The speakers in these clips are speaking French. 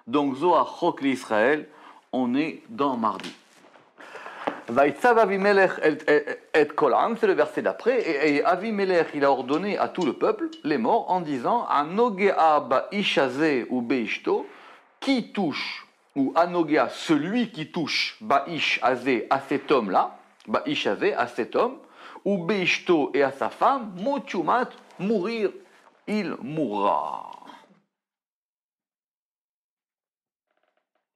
Donc, Zohar Chok l'Israël, on est dans mardi. Vaïtzav Avimelech et Kolam, c'est le verset d'après, et Avimelech, il a ordonné à tout le peuple, les morts, en disant Anogea Baishaze ou Beishto, qui touche, ou Anogea, celui qui touche Baish Azé, à cet homme-là, Baish Azé, à cet homme, ou Beishto et à sa femme, Motumat, mourir, il mourra.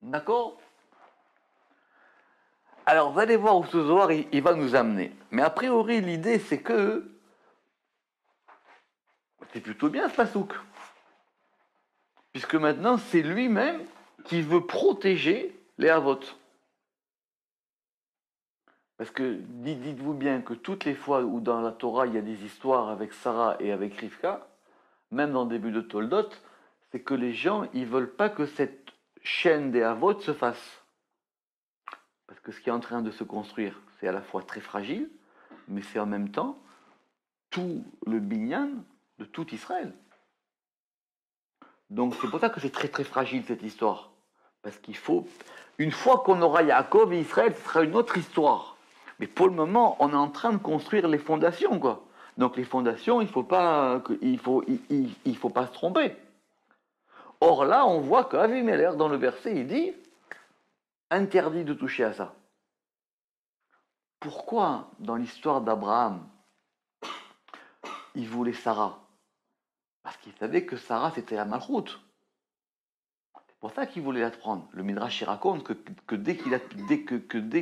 D'accord? Alors, vous allez voir où ce Zohar il va nous amener. Mais a priori, l'idée, c'est que c'est plutôt bien ce pasouk. Puisque maintenant, c'est lui-même qui veut protéger les Havot. Parce que dites-vous bien que toutes les fois où dans la Torah, il y a des histoires avec Sarah et avec Rivka, même dans le début de Toldot, c'est que les gens, ils veulent pas que cette chaîne des Havot se fasse. Parce que ce qui est en train de se construire, c'est à la fois très fragile, mais c'est en même temps tout le binyan de tout Israël. Donc c'est pour ça que c'est très très fragile cette histoire. Parce qu'il faut, une fois qu'on aura Yaakov et Israël, ce sera une autre histoire. Mais pour le moment, on est en train de construire les fondations, quoi. Donc les fondations, il faut pas se tromper. Or là, on voit qu'Avimelech, dans le verset, il dit interdit de toucher à ça. Pourquoi, dans l'histoire d'Abraham, il voulait Sarah? Parce qu'il savait que Sarah, c'était la malchoute. C'est pour ça qu'il voulait la prendre. Le Midrash raconte que dès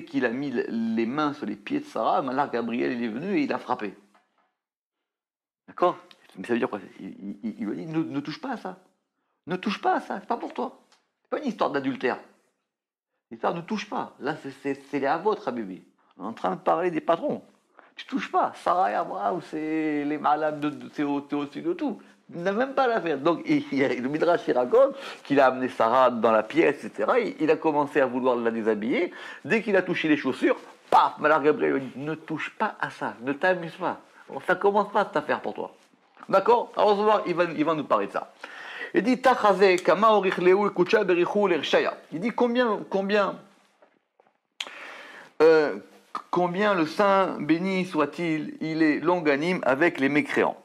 qu'il a mis les mains sur les pieds de Sarah, Malach Gabriel il est venu et il a frappé. D'accord? Mais ça veut dire quoi? Il lui a dit, ne touche pas à ça. Ne touche pas à ça, c'est pas pour toi. C'est pas une histoire d'adultère. L'histoire ne touche pas. Là, c'est les à votre, Habibi. On est en train de parler des patrons. Tu touches pas. Sarah et Abraham, c'est les malades, c'est au-dessus de tout. Il n'a même pas l'affaire. Donc, le Midrash il raconte qu'il a amené Sarah dans la pièce, etc. Il a commencé à vouloir la déshabiller. Dès qu'il a touché les chaussures, paf, Malach Gabriel lui dit, ne touche pas à ça, ne t'amuse pas. Ça commence pas cette affaire pour toi. D'accord? Alors, on va voir, il va nous parler de ça. Il dit, Tachazé, Kama orichleu ekucha berichu l'ershaya. Il dit, combien le Saint, béni soit-il, il est longanime avec les mécréants.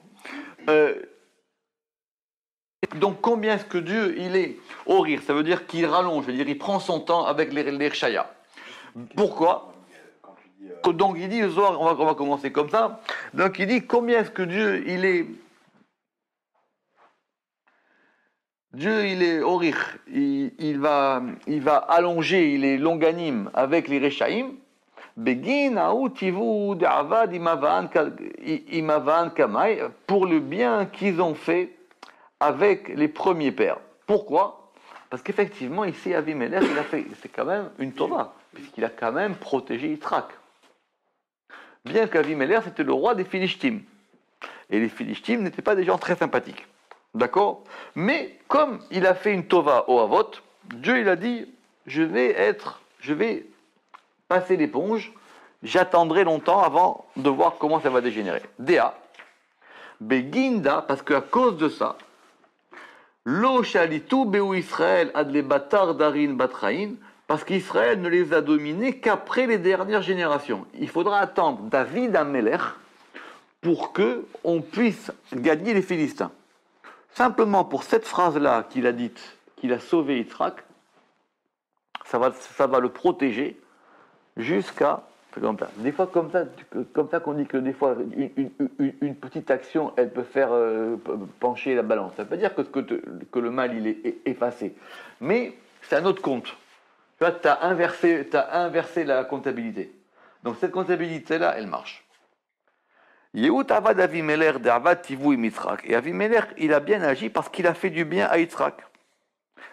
Donc combien est-ce que Dieu, il est au rire? Ça veut dire qu'il rallonge, c'est-à-dire il prend son temps avec les rchaya. Pourquoi? Donc il dit, le soir, on va commencer comme ça. Donc il dit, combien est-ce que Dieu, il est au rire, il va allonger, il est longanime avec les rechaim. Begin aoutivu de'avad imavan kamay, pour le bien qu'ils ont fait avec les premiers pères. Pourquoi? Parce qu'effectivement, ici, Avimelech, c'est quand même une tova, puisqu'il a quand même protégé Yitzhak. Bien qu'Avimelech, c'était le roi des Philistines. Et les Philistines n'étaient pas des gens très sympathiques. D'accord? Mais, comme il a fait une tova au Havot, Dieu, il a dit, je vais passer l'éponge, j'attendrai longtemps avant de voir comment ça va dégénérer. Dea, Beginda, parce qu'à cause de ça, Lo shalitu beu Israël ad le batar darin batraïn, parce qu'Israël ne les a dominés qu'après les dernières générations. Il faudra attendre David Amelech pour que on puisse gagner les Philistins. Simplement pour cette phrase-là qu'il a dite, qu'il a sauvé Yitzhak, ça va le protéger jusqu'à comme ça. Des fois comme ça qu'on dit que des fois une petite action elle peut faire pencher la balance. Ça veut pas dire que le mal il est effacé, mais c'est un autre compte. Tu vois, t'as inversé la comptabilité. Donc cette comptabilité là, elle marche. Yehut avad Avimelech de'avad tivui Yitzhak. Et Avimelech, il a bien agi parce qu'il a fait du bien à Yitzhak.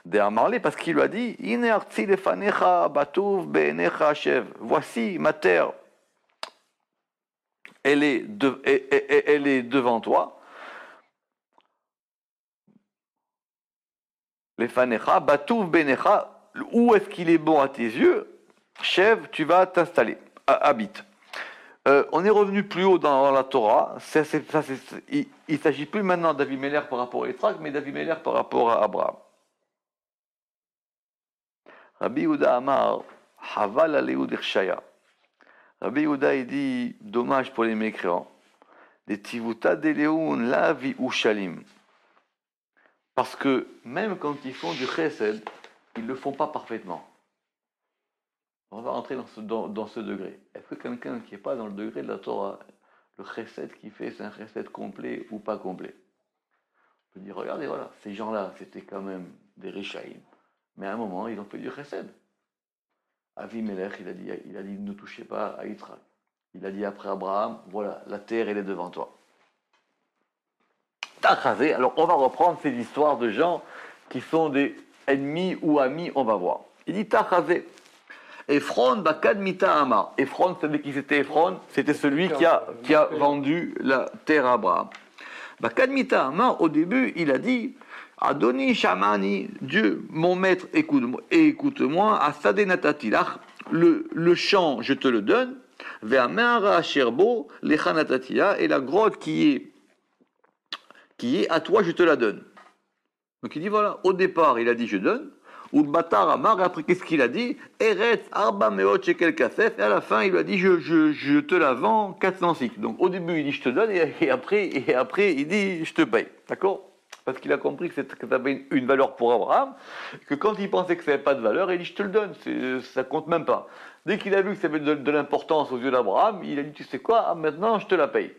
De'amarle, parce qu'il lui a dit, Ine artsi lefanecha batuv be'enecha hashev. Voici ma terre, elle est devant toi. Lefanecha batuv be'enecha, où est-ce qu'il est bon à tes yeux? Shev, tu vas t'installer, habite. On est revenu plus haut dans la Torah. Il ne s'agit plus maintenant d'Avimelech par rapport à Yitzhak, mais d'Avimelech par rapport à Abraham. Rabbi Yehuda Amar, Haval Aleud Irshaya. Rabbi Yehuda, il dit, dommage pour les mécréants. Des tivuta deleun la vi ushalim. Parce que même quand ils font du chesed, ils ne le font pas parfaitement. On va rentrer dans ce degré. Est-ce que quelqu'un qui n'est pas dans le degré de la Torah, le chesed qu'il fait, c'est un chesed complet ou pas complet? On peut dire, regardez, voilà, ces gens-là, c'était quand même des Rishaïm. Mais à un moment, ils ont fait du chesed. Avimelech, il a dit, ne touchez pas à Yitzhak. Il a dit après Abraham, voilà, la terre, elle est devant toi. Tachazé, alors on va reprendre ces histoires de gens qui sont des ennemis ou amis, on va voir. Il dit Tachazé. Ephron bakadmita amar. Ephron, vous savez qui c'était Ephron? C'était celui qui a vendu la terre à Abraham. Bakadmita amar, au début, il a dit Adoni Shamani, Dieu, mon maître, écoute-moi, Asade natatilach, le champ, je te le donne, Ve'amara Sherbo, Lechanatatia, et la grotte qui est à toi, je te la donne. Donc il dit voilà, au départ, il a dit je donne, ou le bâtard Amar, après qu'est-ce qu'il a dit? Eretz Arba Meot Shekel Kasef, et à la fin, il lui a dit je te la vends 400 cycles. Donc au début, il dit je te donne, et après, il dit je te paye. D'accord? Parce qu'il a compris que ça avait une valeur pour Abraham, que quand il pensait que ça n'avait pas de valeur, il dit je te le donne, ça compte même pas. Dès qu'il a vu que ça avait de l'importance aux yeux d'Abraham, il a dit tu sais quoi, maintenant je te la paye.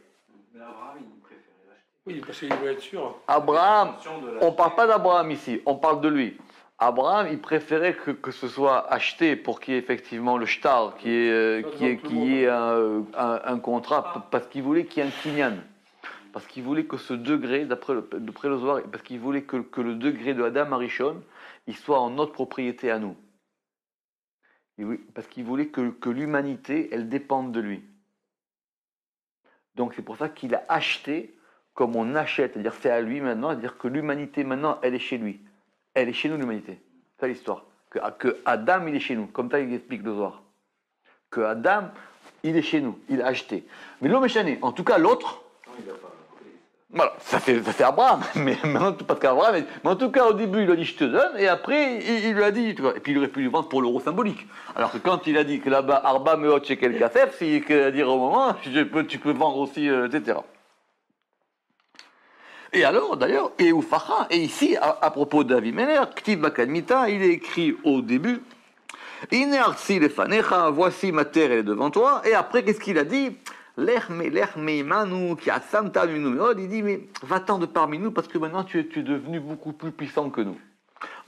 Mais Abraham, il préférait l'acheter. Oui, parce qu'il voulait être sûr. Abraham, on ne parle pas d'Abraham ici, on parle de lui. Abraham, il préférait que ce soit acheté pour qu'il y ait effectivement le shtar, qu'il y ait un contrat, parce qu'il voulait qu'il y ait un kinyan. Parce qu'il voulait que ce degré, d'après le Zohar, parce qu'il voulait que le degré de Adam Arishon, il soit en notre propriété à nous. Parce qu'il voulait que l'humanité, elle dépende de lui. Donc c'est pour ça qu'il a acheté comme on achète, c'est-à-dire c'est à lui maintenant, c'est-à-dire que l'humanité maintenant, elle est chez lui. Elle est chez nous, l'humanité. C'est l'histoire. Que Adam, il est chez nous, comme ça il explique le Zohar. Que Adam, il est chez nous, il a acheté. Mais l'homme est chané. En tout cas, l'autre, voilà, ça fait Abraham, mais maintenant, parce qu'Abraham, mais en tout cas, au début, il lui a dit je te donne, et après, il lui a dit, tu vois, et puis il aurait pu lui vendre pour l'euro symbolique. Alors que quand il a dit que là-bas, Arba Meot Shekel Kasef, c'est à dire au moment, tu peux vendre aussi, etc. Et alors, d'ailleurs, et Oufacha, et ici, à propos d'Avimelech, Ktiv Bakadmita, il est écrit au début, Ine artsi lefanecha, voici ma terre, elle est devant toi, et après, qu'est-ce qu'il a dit? Il dit, mais va-t'en de parmi nous parce que maintenant tu es devenu beaucoup plus puissant que nous.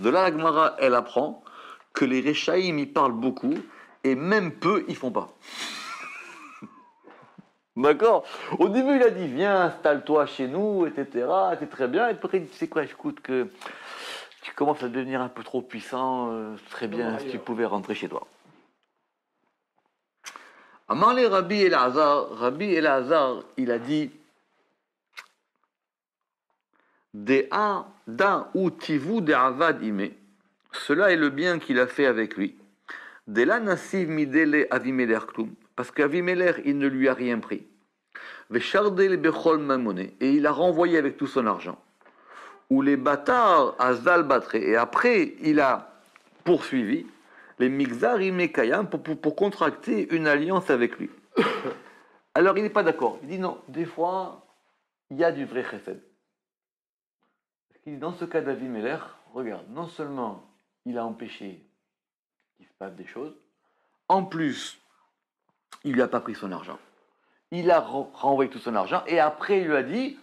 De là, la Gemara, elle apprend que les Réchaïm, ils parlent beaucoup et même peu, ils font pas. D'accord? Au début, il a dit, viens, installe-toi chez nous, etc. C'est très bien. Et après, il dit, tu sais quoi, écoute, que tu commences à devenir un peu trop puissant, ce serait bien si tu pouvais rentrer chez toi. Amarle Rabbi Elazar, il a dit d'un ou tivu de avad ime. Cela est le bien qu'il a fait avec lui. De la nasiv midele Avimelech klum, parce qu'Avimelech il ne lui a rien pris. Veshardel bechol mamone, et il a renvoyé avec tout son argent. Ou les bâtards azal batre, et après il a poursuivi les mixarim et kayam pour contracter une alliance avec lui. Alors il n'est pas d'accord. Il dit non, des fois, il y a du vrai chesed. Parce qu'il dit dans ce cas d'Avimelech, regarde, non seulement il a empêché qu'il se passe des choses, en plus, il lui a pas pris son argent. Il a renvoyé tout son argent et après il lui a dit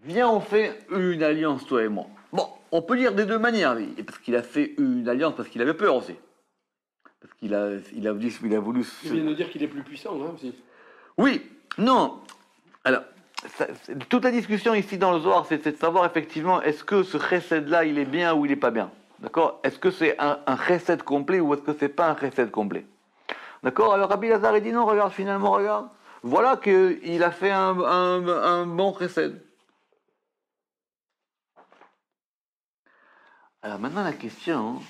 viens, on fait une alliance, toi et moi. Bon, on peut dire des deux manières, parce qu'il a fait une alliance parce qu'il avait peur aussi. Parce qu'il a voulu. Il vient de dire qu'il est plus puissant, hein, aussi. Oui, non. Alors, toute la discussion ici dans le Zohar, c'est de savoir effectivement est-ce que ce chesed-là, il est bien ou il n'est pas bien. D'accord? Est-ce que c'est un chesed complet ou est-ce que c'est pas un chesed complet? D'accord? Alors Rabbi Lazare, il dit non, regarde, finalement, regarde. Voilà qu'il a fait un bon chesed. Alors maintenant, la question,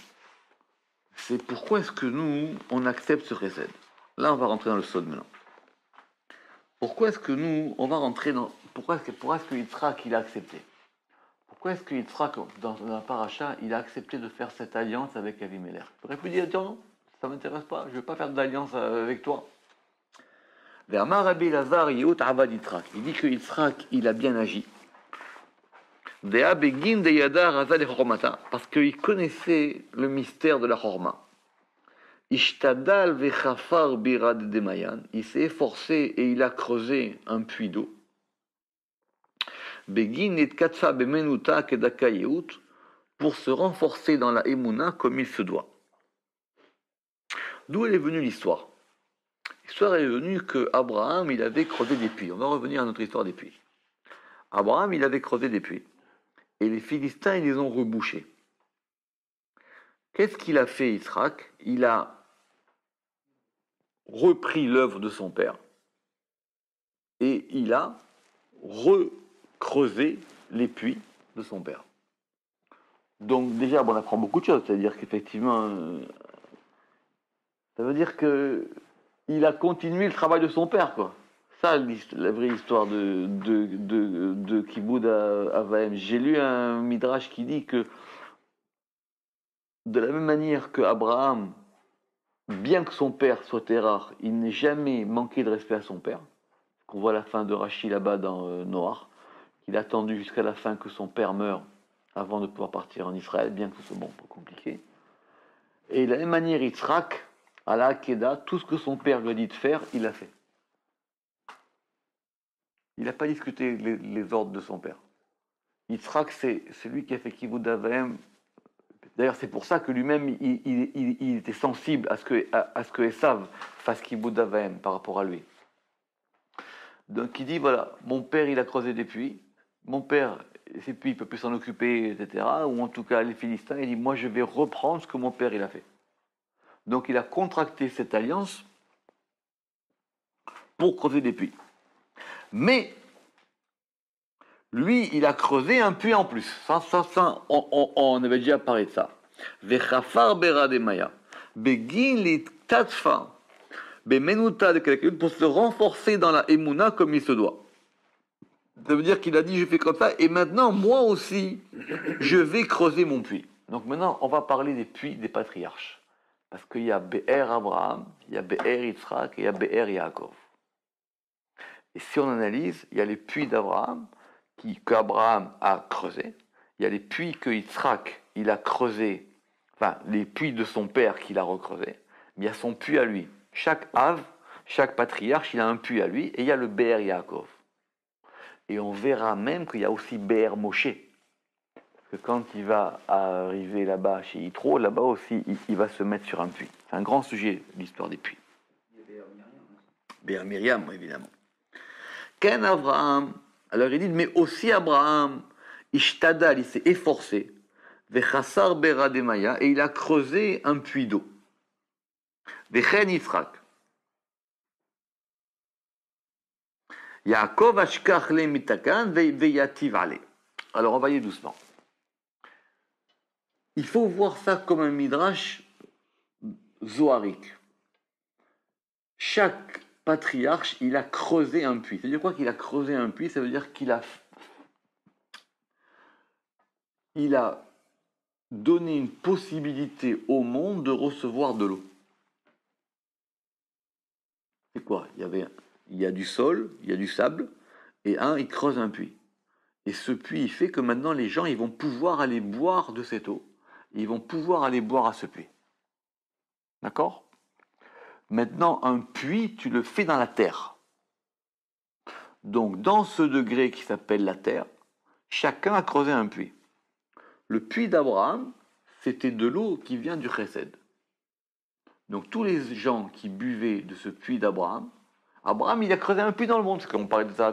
c'est pourquoi est-ce que nous, on accepte ce chesed? Là, on va rentrer dans le sod maintenant. Pourquoi est-ce que nous, on va rentrer dans... Pourquoi est-ce que Yitzhak, il a accepté? Pourquoi est-ce que Yitzhak, dans la paracha, il a accepté de faire cette alliance avec Avimelech? Il aurait pu dire, non, ça ne m'intéresse pas, je ne veux pas faire d'alliance avec toi. Ve'amar Rabbi Elazar Yehut Avad Yitzhak. Il dit que Yitzhak, il a bien agi. Dea begin de yada raza de chormata, parce qu'il connaissait le mystère de la chorma. Ishtadal vechafar birad de mayan. Il s'est efforcé et il a creusé un puits d'eau. Begin et katsa bemenuta kedaka Yehut, pour se renforcer dans la émouna comme il se doit. D'où est venue l'histoire? L'histoire est venue que Abraham, il avait creusé des puits. On va revenir à notre histoire des puits. Abraham, il avait creusé des puits. Et les Philistins, ils les ont rebouchés. Qu'est-ce qu'il a fait, Yitzhak? Il a repris l'œuvre de son père. Et il a recreusé les puits de son père. Donc déjà, on apprend beaucoup de choses. C'est-à-dire qu'effectivement, ça veut dire que il a continué le travail de son père, quoi. Ça, la vraie histoire de Kibboud Avaim. J'ai lu un midrash qui dit que de la même manière que Abraham, bien que son père soit Terach, il n'est jamais manqué de respect à son père. On voit la fin de Rashi là-bas dans Noach, qu'il a attendu jusqu'à la fin que son père meure avant de pouvoir partir en Israël, bien que ce soit compliqué. Et de la même manière, Yitzhak, à la Hakeda, tout ce que son père lui a dit de faire, il l'a fait. Il n'a pas discuté les ordres de son père. Yitzhak, c'est celui qui a fait Kibboud Avaim. D'ailleurs, c'est pour ça que lui-même, il était sensible à ce que Esav fasse Kibboud Avaim par rapport à lui. Donc il dit, voilà, mon père, il a creusé des puits. Mon père, ces puits, il ne peut plus s'en occuper, etc. Ou en tout cas, les Philistins, il dit, moi, je vais reprendre ce que mon père, il a fait. Donc il a contracté cette alliance pour creuser des puits. Mais lui, il a creusé un puits en plus. Ça, on avait déjà parlé de ça. Vechafar berademaya. Begin li tatfa. Bemenuta de quelqu'un pour se renforcer dans la émouna comme il se doit. Ça veut dire qu'il a dit, je fais comme ça, et maintenant, moi aussi, je vais creuser mon puits. Donc maintenant, on va parler des puits des patriarches. Parce qu'il y a Be'er Abraham, il y a Be'er Yitzhak et il y a Be'er Yaakov. Et si on analyse, il y a les puits d'Abraham qu'Abraham a creusés. Il y a les puits que Yitzhak, il a creusés, enfin, les puits de son père qu'il a recreusés. Mais il y a son puits à lui. Chaque Av, chaque patriarche, il a un puits à lui, et il y a le Be'er Yaakov. Et on verra même qu'il y a aussi Be'er Moshe. Que quand il va arriver là-bas chez Yitro, là-bas aussi, il va se mettre sur un puits. C'est un grand sujet, l'histoire des puits. Il y a Be'er Miriam aussi. Be'er Miriam, évidemment. Ken Abraham, alors il dit, mais aussi Abraham, Ishtadal, il s'est efforcé, Vechassar Berademaya, et il a creusé un puits d'eau. Vechen Yitzhak. Yaakov ashkach le mitakan veyativ ale. Alors on va y aller doucement. Il faut voir ça comme un midrash zoharique. Chaque patriarche, il a creusé un puits. C'est-à-dire quoi qu'il a creusé un puits? Ça veut dire qu'il a donné une possibilité au monde de recevoir de l'eau. C'est quoi? Il y a du sol, il y a du sable, et il creuse un puits. Et ce puits, il fait que maintenant les gens, ils vont pouvoir aller boire de cette eau. Ils vont pouvoir aller boire à ce puits. D'accord? Maintenant, un puits, tu le fais dans la terre. Donc, dans ce degré qui s'appelle la terre, chacun a creusé un puits. Le puits d'Abraham, c'était de l'eau qui vient du Chesed. Donc, tous les gens qui buvaient de ce puits d'Abraham, Abraham, il a creusé un puits dans le monde. C'est comme on parlait de ça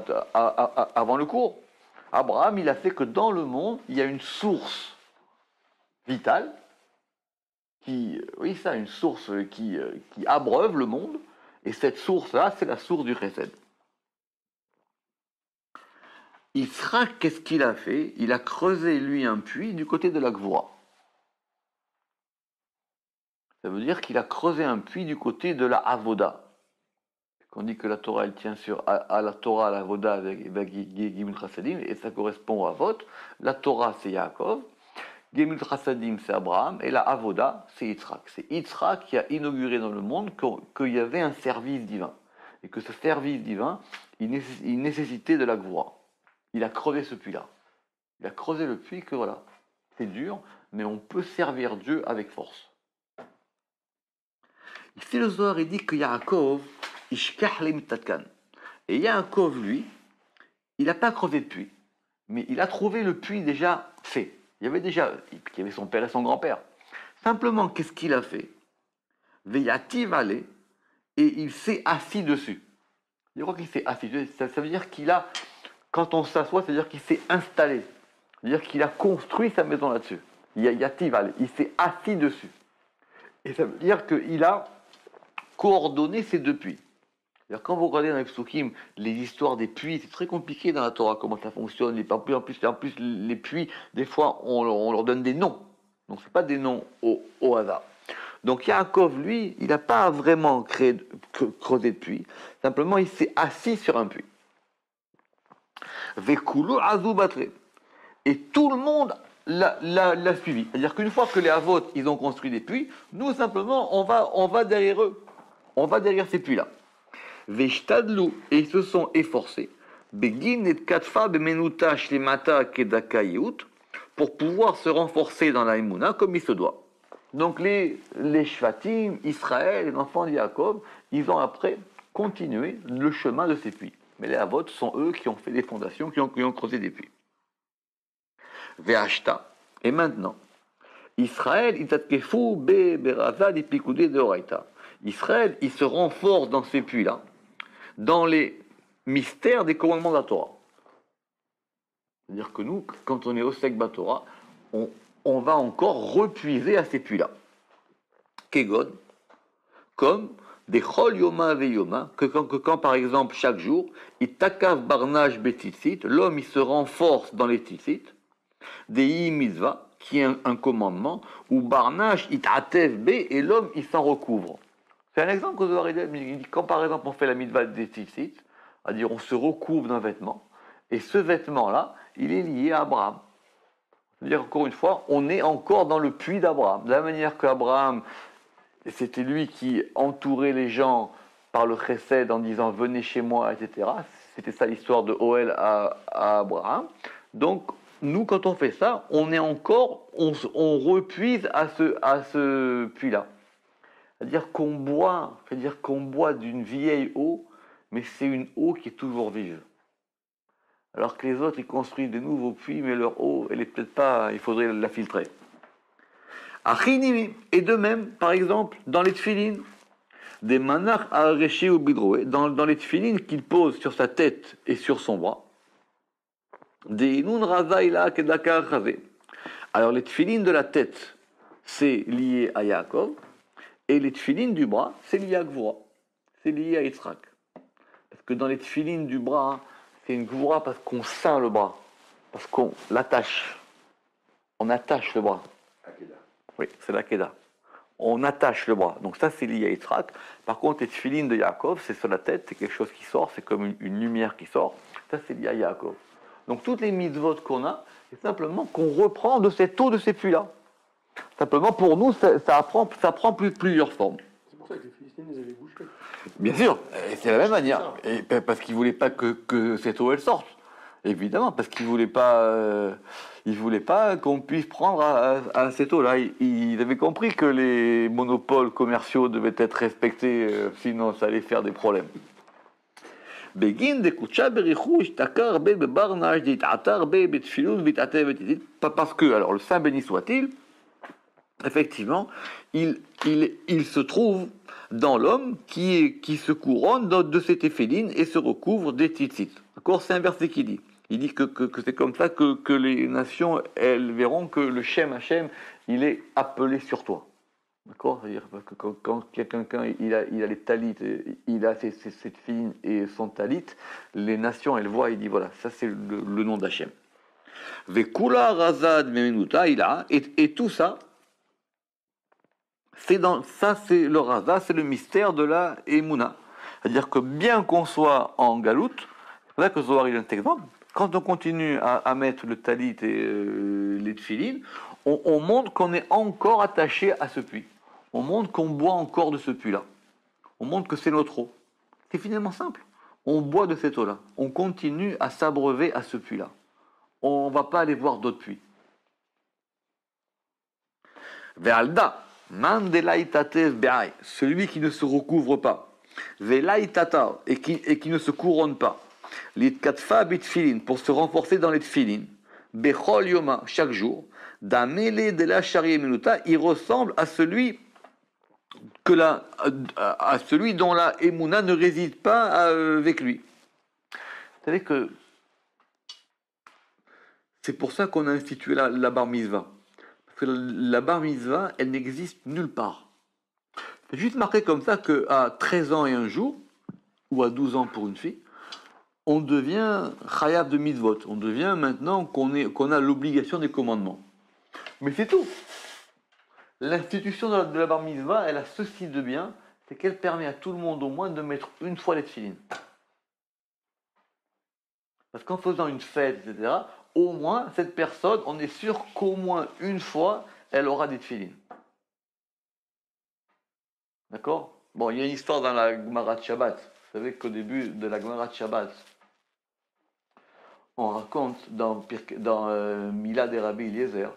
avant le cours. Abraham, il a fait que dans le monde, il y a une source vitale, une source qui abreuve le monde, et cette source-là, c'est la source du Chesed. Yitzhak, qu'est-ce qu'il a fait? Il a creusé, lui, un puits du côté de la Gvoura. Ça veut dire qu'il a creusé un puits du côté de la Avoda. qu'on dit que la Torah, elle tient à la Torah, à la Voda, avec Gimel Chassadim, et ça correspond à Avot. La Torah, c'est Yaakov. Gimel Chassadim, c'est Abraham, et la Avoda, c'est Yitzhak. C'est Yitzhak qui a inauguré dans le monde qu'il y avait un service divin. Et que ce service divin, il nécessitait de la Gvoura. Il a crevé ce puits-là. Il a creusé le puits que voilà, c'est dur, mais on peut servir Dieu avec force. Ici, le Zohar, il dit que Yaakov, Ishkach le mitatkan. Et Yaakov, lui, il n'a pas crevé de puits, mais il a trouvé le puits déjà fait. Il y avait son père et son grand-père. Simplement, qu'est-ce qu'il a fait? Veyativ allé, et il s'est assis dessus. Je crois qu'il s'est assis dessus. Ça veut dire qu'il a, quand on s'assoit, ça veut dire qu'il s'est installé. C'est-à-dire qu'il a construit sa maison là-dessus. Yativ allé, il s'est assis dessus. Et ça veut dire qu'il a coordonné ces deux puits. Alors, quand vous regardez dans les psukim les histoires des puits, c'est très compliqué dans la Torah comment ça fonctionne. En plus, les puits, des fois, on leur donne des noms. Donc, ce n'est pas des noms au hasard. Donc, Yaakov, lui, il n'a pas vraiment creusé de puits. Simplement, il s'est assis sur un puits. Vekulu azu batre. Et tout le monde l'a suivi. C'est-à-dire qu'une fois que les Avot, ils ont construit des puits, nous, simplement, on va derrière eux. On va derrière ces puits-là. Veshtadlu, et ils se sont efforcés, Begin et Katfa bemenuta shlemata kedakayut, pour pouvoir se renforcer dans la Emouna comme il se doit. Donc les Shvatim, Israël, les enfants de Yaakov, ils ont après continué le chemin de ces puits. Mais les Avot sont eux qui ont fait des fondations, qui ont creusé des puits. Ve'ashta, et maintenant, Israël, itatkefu be berazad ipikude de oraita. Israël, il se renforce dans ces puits-là, dans les mystères des commandements de la Torah. C'est-à-dire que nous, quand on est au Sek Batorah, on va encore repuiser à ces puits-là. Kegon, comme des Chol Yoma Veyoma, que quand par exemple chaque jour, il takav barnage betitzit, l'homme il se renforce dans les tzitzit, des mitzvah, qui est un commandement, ou barnage itatev be, et l'homme il s'en recouvre. C'est un exemple que vous aurez dit, quand par exemple on fait la mitzvah des tzitzit, c'est-à-dire on se recouvre d'un vêtement, et ce vêtement-là, il est lié à Abraham. C'est-à-dire, encore une fois, on est encore dans le puits d'Abraham. De la manière qu'Abraham, c'était lui qui entourait les gens par le chesed en disant « venez chez moi », etc. C'était ça l'histoire de Oel à Abraham. Donc, nous, quand on fait ça, on est encore, on repuise à ce puits-là. C'est-à-dire qu'on boit d'une vieille eau, mais c'est une eau qui est toujours vive. Alors que les autres, ils construisent de nouveaux puits, mais leur eau, elle est peut-être pas, il faudrait la filtrer. Et de même, par exemple, dans les tfilines, des manach areché ou bidroé, dans les tfilines qu'il pose sur sa tête et sur son bras, des nun razaïla kedaka chazé. Alors les tfilines de la tête, c'est lié à Yaakov, et les tfilines du bras, c'est lié à Gvoura, c'est lié à Yitzhak. Parce que dans les tfilines du bras, c'est une Gvoura parce qu'on ceint le bras, parce qu'on l'attache. On attache le bras. Oui, c'est la Keda. On attache le bras. Donc ça, c'est lié à Yitzhak. Par contre, les tfilines de Yaakov, c'est sur la tête, c'est quelque chose qui sort, c'est comme une lumière qui sort. Ça, c'est lié à Yaakov. Donc toutes les mitzvot qu'on a, c'est simplement qu'on reprend de cette eau de ces puits-là. Simplement, pour nous, ça prend plusieurs formes. C'est pour ça que les Philistins les avaient bouchés. Bien sûr, c'est la même manière. Et parce qu'ils ne voulaient pas que cette eau, elle sorte. Évidemment, parce qu'ils ne voulaient pas qu'on puisse prendre à cette eau-là. Ils avaient compris que les monopoles commerciaux devaient être respectés, sinon ça allait faire des problèmes. Parce que, alors le Saint béni soit-il, effectivement, il se trouve dans l'homme qui se couronne de cette éphéline et se recouvre des tzitzit. D'accord, c'est un verset qui dit. Il dit que c'est comme ça que les nations, elles verront que le Shem Hashem, il est appelé sur toi. D'accord, c'est-à-dire que quand quelqu'un il a les talit, il a cette fille et son talit, les nations elles voient, il dit voilà, ça c'est le nom d'Hachem. Vekula razad memenuta il a et tout ça, c'est le razad, c'est le mystère de la Emouna. C'est-à-dire que bien qu'on soit en galoute, c'est pour ça que Zohar il est un exemple, quand on continue à mettre le talit et les tefilines, on montre qu'on est encore attaché à ce puits. On montre qu'on boit encore de ce puits-là. On montre que c'est notre eau. C'est finalement simple. On boit de cette eau-là. On continue à s'abreuver à ce puits-là. On ne va pas aller voir d'autres puits. Ve'alda, mandelaitatev be'ai, celui qui ne se recouvre pas. Ve'laitata, et qui ne se couronne pas. Litkatfa bitfilin, pour se renforcer dans les tfilin. Bechol yoma, chaque jour. Damele de la charie minuta, il ressemble à celui à celui dont la émouna ne réside pas avec lui. Vous savez que c'est pour ça qu'on a institué la bar mitzvah. Parce que la bar mitzvah, elle n'existe nulle part. C'est juste marqué comme ça qu'à 13 ans et un jour, ou à 12 ans pour une fille, on devient chayav de mitzvot. On devient maintenant qu'on a l'obligation des commandements. Mais c'est tout. L'institution de la bar mitzvah, elle a ceci de bien, c'est qu'elle permet à tout le monde au moins de mettre une fois les tefilines. Parce qu'en faisant une fête, etc., au moins, cette personne, on est sûr qu'au moins une fois, elle aura des tefilines. D'accord? Bon, il y a une histoire dans la Gemara de Shabbat. Vous savez qu'au début de la Gemara de Shabbat, on raconte dans Mila des Rabbi Eliezer,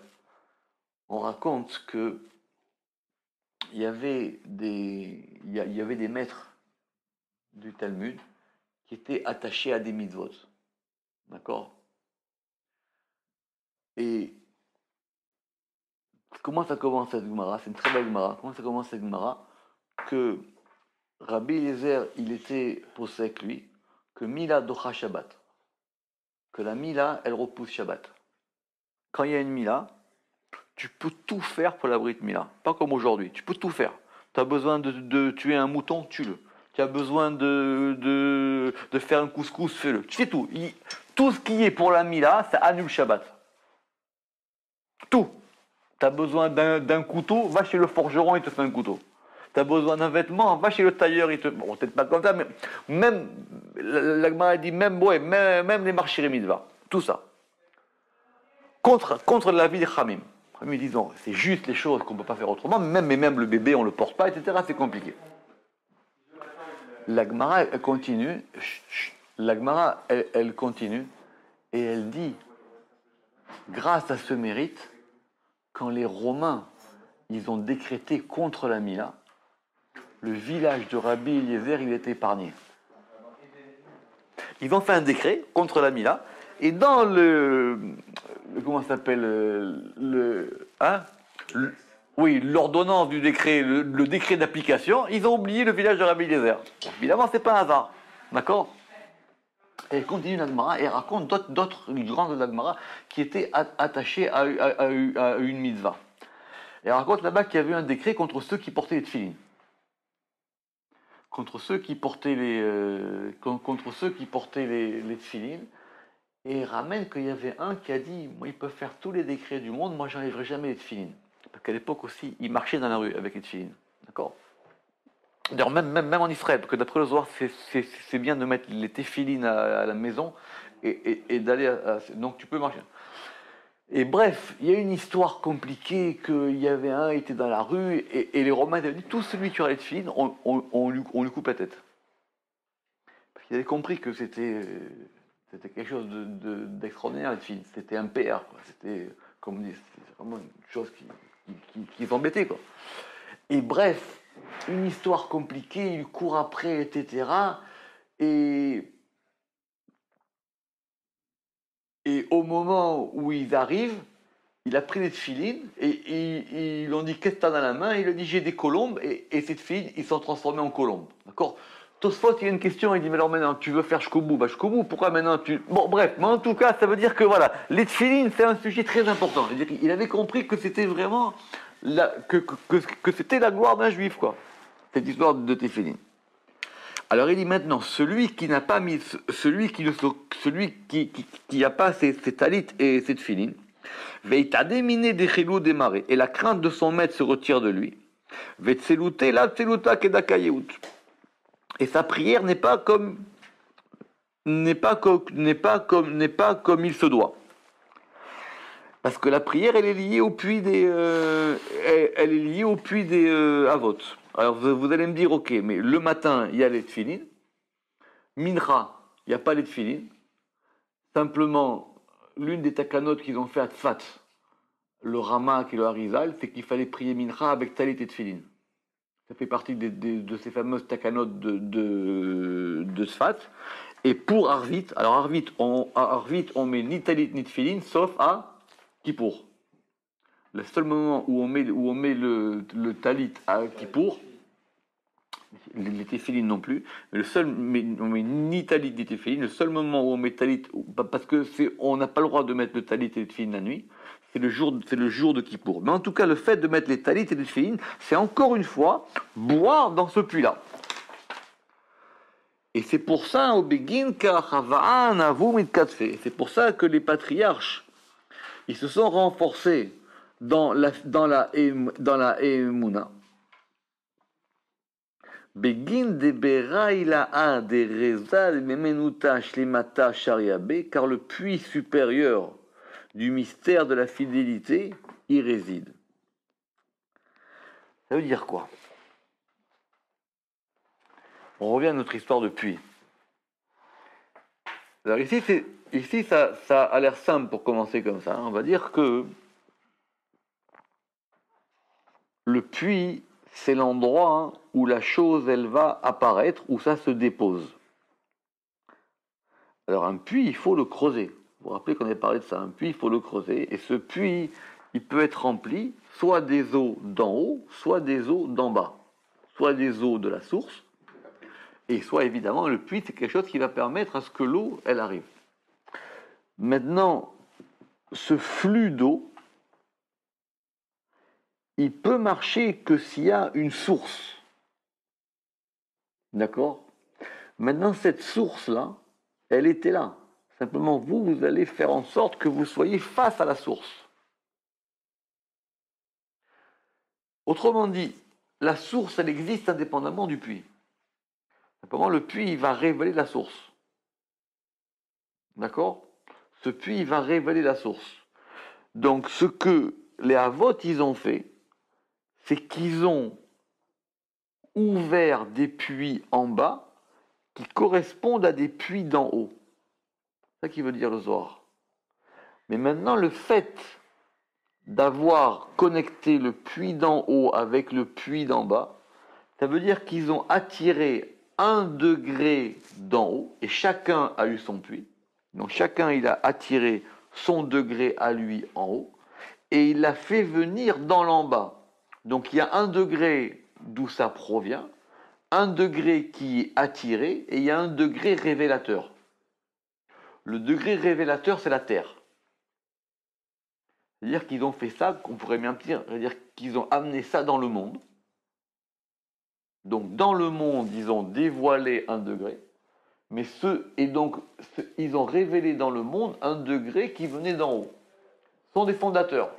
on raconte que il y avait des maîtres du Talmud qui étaient attachés à des mitzvot. D'accord? Et comment ça commence cette Gemara? C'est une très belle Gemara. Comment ça commence cette Gemara? Que Rabbi Eliezer, il était posé avec lui, que Mila docha Shabbat. Que la Mila, elle repousse Shabbat. Quand il y a une Mila, tu peux tout faire pour la Brit Mila. Pas comme aujourd'hui. Tu peux tout faire. Tu as besoin de tuer un mouton, tue-le. Tu as besoin de faire un couscous, fais-le. Tu fais tout. Tout ce qui est pour la Mila, ça annule Shabbat. Tout. Tu as besoin d'un couteau, va chez le forgeron, il te fait un couteau. Tu as besoin d'un vêtement, va chez le tailleur, il te... Bon, peut-être pas comme ça, mais même, la Gemara dit, même les marchés mitzvah. Tout ça. Contre la vie des Khamim. Ils disent, non, c'est juste les choses qu'on ne peut pas faire autrement, mais même le bébé, on ne le porte pas, etc. C'est compliqué. La Gemara, elle continue. La Gemara, elle continue. Et elle dit, grâce à ce mérite, quand les Romains, ils ont décrété contre la Mila, le village de Rabbi Eliezer, il était épargné. Ils ont fait un décret contre la Mila, et dans comment ça s'appelle l'ordonnance du décret, le décret d'application, ils ont oublié le village de Rabbi Eliezer. Évidemment, c'est pas un hasard, d'accord? Et elle continue l'Agmara et raconte d'autres grands de l'Agmara qui étaient attachés à une mitzvah. Et elle raconte là-bas qu'il y avait un décret contre ceux qui portaient les tefilines. Contre ceux qui portaient les tefilines. Et il ramène qu'il y avait un qui a dit, moi ils peuvent faire tous les décrets du monde, moi j'enlèverai jamais les tefilines. Parce qu'à l'époque aussi, ils marchaient dans la rue avec les tefilines. D'accord? D'ailleurs, même en Israël, parce que d'après le Zohar, c'est bien de mettre les tefilines à la maison et d'aller donc tu peux marcher. Et bref, il y a une histoire compliquée qu'il y avait un qui était dans la rue et les Romains avaient dit, tout celui qui aura les tefilines, on lui coupe la tête. Parce qu'ils avaient compris que c'était quelque chose d'extraordinaire, les tefilines. C'était un PR, quoi. C'était, comme on dit, c'était vraiment une chose qui les embêtait, quoi. Et bref, une histoire compliquée, il court après, etc. Et au moment où ils arrivent, il a pris les tefilines et ils lui ont dit qu'est-ce que tu as dans la main? Il a dit j'ai des colombes et ces tefilines, ils sont transformés en colombes. D'accord? Tosfot, il y a une question, il dit mais alors maintenant tu veux faire jusqu'au bout? Bah jusqu'au bout, pourquoi maintenant tu... Bon bref, mais en tout cas ça veut dire que voilà, les tefilines c'est un sujet très important. Il avait compris que c'était vraiment que c'était la gloire d'un juif, quoi, cette histoire de tefilines. Alors il dit maintenant, celui qui n'a pas mis, celui qui n'a pas ses talit et ses tefilines, veita déminé des chélou démarré, et la crainte de son maître se retire de lui. Vetselouté la tselouta kedakayeut. Et sa prière n'est pas comme il se doit. Parce que la prière, elle est liée au puits des elle est liée au puits des avot. Alors vous allez me dire, ok, mais le matin, il y a les tefillin. Mincha, il n'y a pas les tefillin. Simplement, l'une des takanotes qu'ils ont fait à Tzfat, le Rama et le Harizal, c'est qu'il fallait prier Mincha avec talit et tefillin. Ça fait partie de ces fameuses takanotes de Tzfat. Et pour Arvit, alors Arvit, on met ni talit ni tefillin, sauf à Kippour. Le seul moment où on met le talit à Kippour, les téphilines non plus, mais on met ni talit ni téphilines, le seul moment où on met talit, parce que on n'a pas le droit de mettre le talit et les téphilines la nuit, c'est le jour de Kippour. Mais en tout cas, le fait de mettre les talit et les téphilines, c'est encore une fois boire dans ce puits-là. Et c'est pour ça, au Begin, c'est pour ça que les patriarches, ils se sont renforcés dans la Emuna. Begin de Beraïla'a de Reza de Memenuta Shlemata Shariabe, car le puits supérieur du mystère de la fidélité y réside. Ça veut dire quoi? On revient à notre histoire de puits. Alors ici ça a l'air simple pour commencer comme ça. On va dire que le puits, c'est l'endroit où la chose, elle va apparaître, où ça se dépose. Alors un puits, il faut le creuser. Vous vous rappelez qu'on avait parlé de ça. Un puits, il faut le creuser. Et ce puits, il peut être rempli soit des eaux d'en haut, soit des eaux d'en bas. Soit des eaux de la source, et soit évidemment, le puits, c'est quelque chose qui va permettre à ce que l'eau, elle arrive. Maintenant, ce flux d'eau, il peut marcher que s'il y a une source. D'accord? Maintenant, cette source-là, elle était là. Simplement, vous allez faire en sorte que vous soyez face à la source. Autrement dit, la source, elle existe indépendamment du puits. Simplement, le puits, il va révéler la source. D'accord? Ce puits, il va révéler la source. Donc, ce que les Havot, ils ont fait, c'est qu'ils ont ouvert des puits en bas qui correspondent à des puits d'en haut. C'est ça qui veut dire le Zohar. Mais maintenant, le fait d'avoir connecté le puits d'en haut avec le puits d'en bas, ça veut dire qu'ils ont attiré 1 degré d'en haut, et chacun a eu son puits. Donc chacun, il a attiré son degré à lui en haut, et il l'a fait venir dans l'en bas. Donc il y a 1 degré d'où ça provient, 1 degré qui est attiré, et il y a 1 degré révélateur. Le degré révélateur, c'est la terre. C'est-à-dire qu'ils ont fait ça, qu'on pourrait bien dire, c'est-à-dire qu'ils ont amené ça dans le monde. Donc dans le monde, ils ont dévoilé 1 degré, mais ils ont révélé dans le monde 1 degré qui venait d'en haut. Ce sont des fondateurs.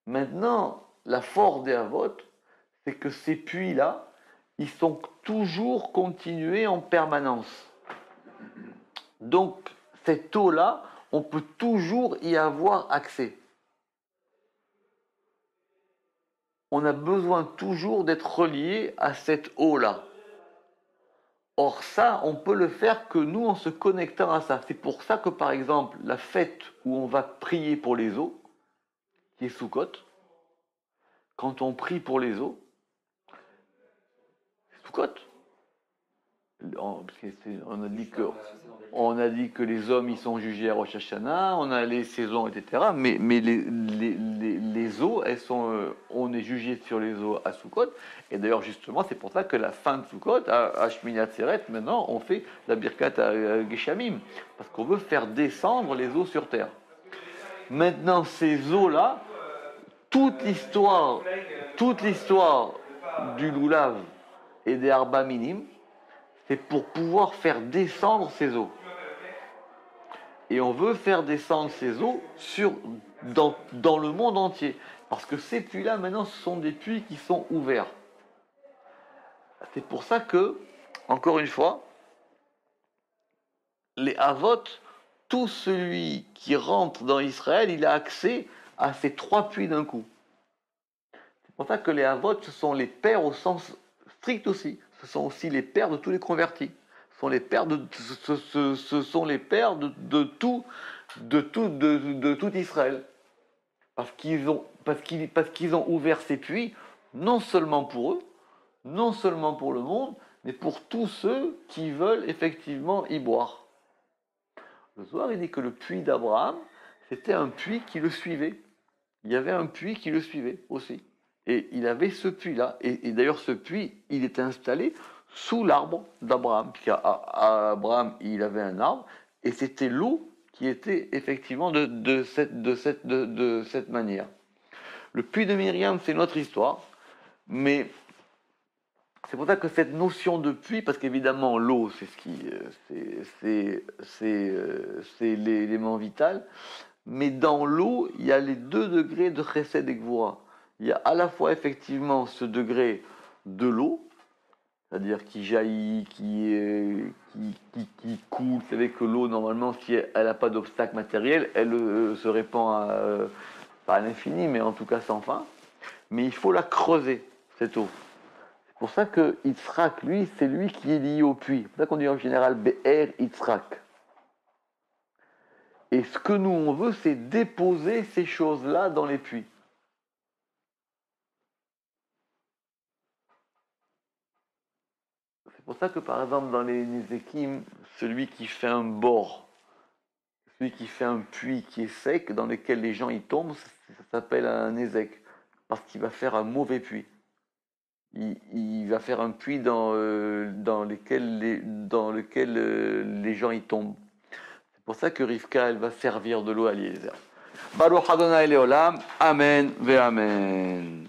Maintenant, la force des Havot, c'est que ces puits-là, ils sont toujours continués en permanence. Donc, cette eau-là, on peut toujours y avoir accès. On a besoin toujours d'être relié à cette eau-là. Or ça, on peut le faire que nous en se connectant à ça. C'est pour ça que par exemple, la fête où on va prier pour les eaux, qui est Sukkot, quand on prie pour les eaux, Sukkot, on a dit que les hommes ils sont jugés à Rosh Hashanah, on a les saisons, etc. Mais les eaux, on est jugé sur les eaux à Sukkot. Et d'ailleurs, justement, c'est pour ça que la fin de Sukkot, à Shmini Atzeret, maintenant, on fait la Birkat à Geshamim. Parce qu'on veut faire descendre les eaux sur terre. Maintenant, ces eaux-là, toute l'histoire du Loulav et des Arba Minim, c'est pour pouvoir faire descendre ces eaux. Et on veut faire descendre ces eaux dans le monde entier. Parce que ces puits-là, maintenant, ce sont des puits qui sont ouverts. C'est pour ça que encore une fois, les Havot, tout celui qui rentre dans Israël, il a accès à ces 3 puits d'un coup. C'est pour ça que les Havot, ce sont les pères au sens strict aussi. Ce sont aussi les pères de tous les convertis. Ce sont les pères ce sont les pères de tout Israël. Parce qu'ils ont ouvert ces puits, non seulement pour eux, non seulement pour le monde, mais pour tous ceux qui veulent effectivement y boire. Le Zohar, il dit que le puits d'Abraham, c'était un puits qui le suivait. Il y avait un puits qui le suivait aussi. Et il avait ce puits-là. Et d'ailleurs, ce puits, il était installé sous l'arbre d'Abraham. Abraham, il avait un arbre, et c'était l'eau qui était effectivement de cette manière. Le puits de Myriam, c'est notre histoire, mais c'est pour ça que cette notion de puits, parce qu'évidemment l'eau, c'est l'élément vital, mais dans l'eau, il y a les 2 degrés de chesed et gvura. Il y a à la fois effectivement ce degré de l'eau, c'est-à-dire qui jaillit, qui coule. Vous savez que l'eau, normalement, si elle n'a pas d'obstacle matériel, elle se répand pas à l'infini, mais en tout cas sans fin. Mais il faut la creuser, cette eau. C'est pour ça que Yitzhak, lui, c'est lui qui est lié au puits. C'est pour ça qu'on dit en général Be'er Yitzhak. Et ce que nous, on veut, c'est déposer ces choses-là dans les puits. C'est pour ça que, par exemple, dans les Nézékim, celui qui fait un bord, celui qui fait un puits qui est sec, dans lequel les gens y tombent, ça s'appelle un Nézek, parce qu'il va faire un mauvais puits. Il va faire un puits dans lequel les gens y tombent. C'est pour ça que Rivka, elle va servir de l'eau à Eliezer. Baruch Adonai Leolam, Amen ve Amen.